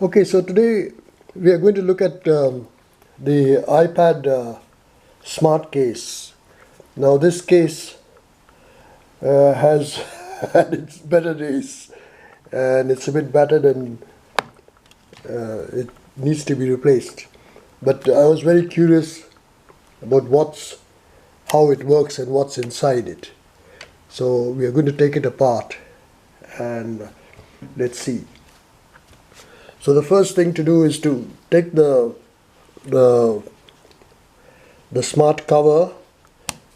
Okay, so today we are going to look at the iPad smart case. Now this case has had its better days, and it's a bit battered and it needs to be replaced. But I was very curious about how it works and what's inside it. So we are going to take it apart and let's see. So the first thing to do is to take the smart cover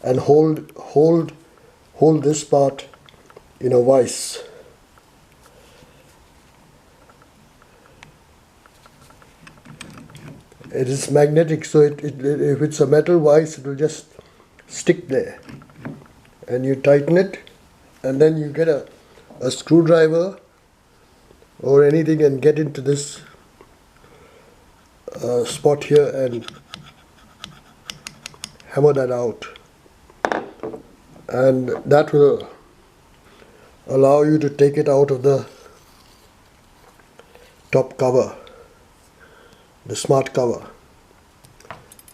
and hold this part in a vise. It is magnetic, so if it's a metal vise, it will just stick there. And you tighten it, and then you get a screwdriver or anything and get into this spot here and hammer that out. And that will allow you to take it out of the top cover, the smart cover,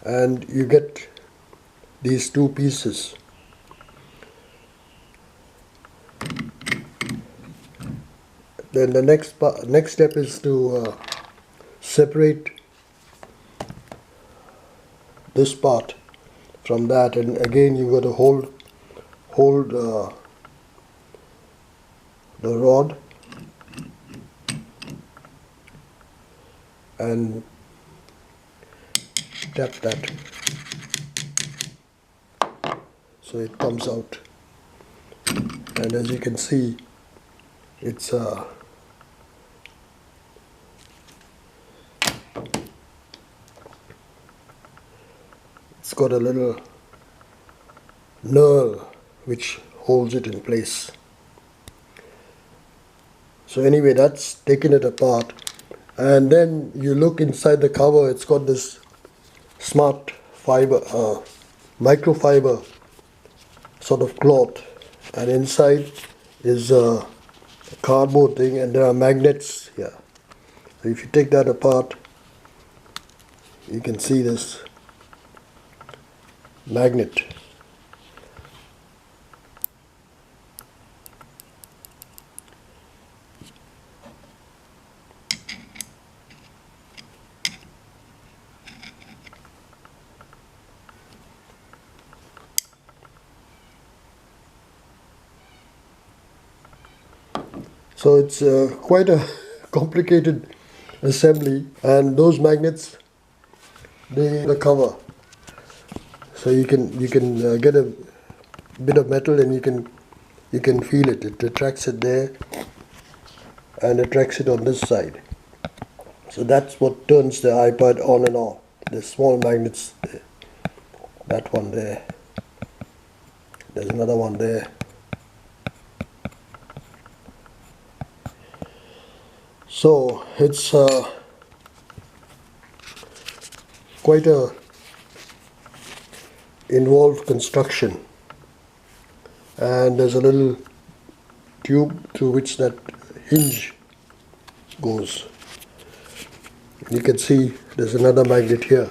and you get these two pieces. Then the next step is to separate this part from that, and again you got to hold the rod and tap that so it comes out. And as you can see, it's got a little knurl which holds it in place. So anyway, that's taking it apart, and then you look inside the cover. It's got this smart fiber, microfiber sort of cloth, and inside is a cardboard thing, and there are magnets here. So if you take that apart, you can see this magnet. So it's quite a complicated assembly, and those magnets, the cover. So you can get a bit of metal, and you can feel it. It attracts it there and attracts it on this side. So that's what turns the iPad on and off. The small magnets there. That one there. There's another one there. So it's quite a involved construction, and there's a little tube through which that hinge goes. You can see there's another magnet here.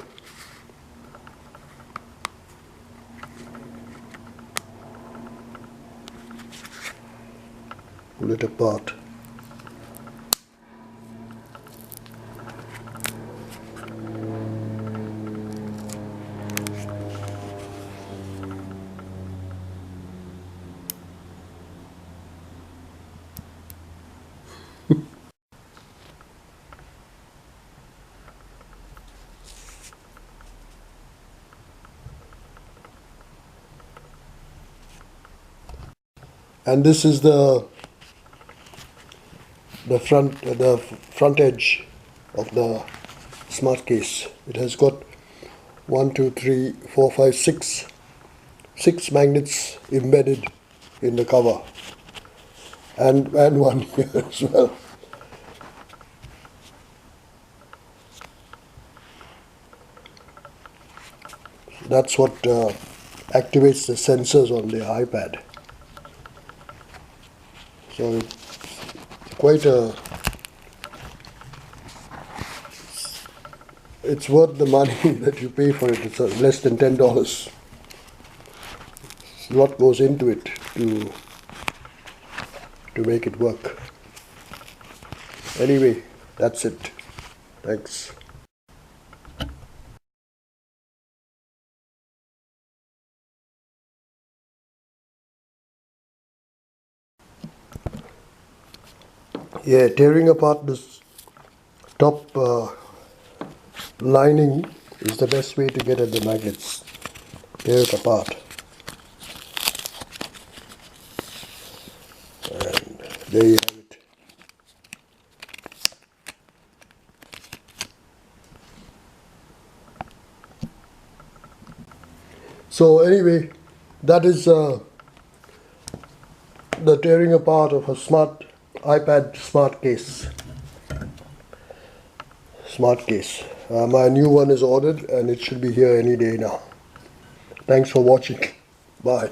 Pull it apart. And this is the front edge of the smart case. It has got 1, 2, 3, 4, 5, 6 magnets embedded in the cover, and one here as well. That's what activates the sensors on the iPad. So it's quite a it's worth the money that you pay for it. It's less than $10. A lot goes into it to make it work. Anyway, that's it. Thanks. Yeah, tearing apart this top lining is the best way to get at the magnets. Tear it apart. And there you have it. So anyway, that is the tearing apart of a smart iPad smart case. My new one is ordered and it should be here any day now. Thanks for watching. Bye.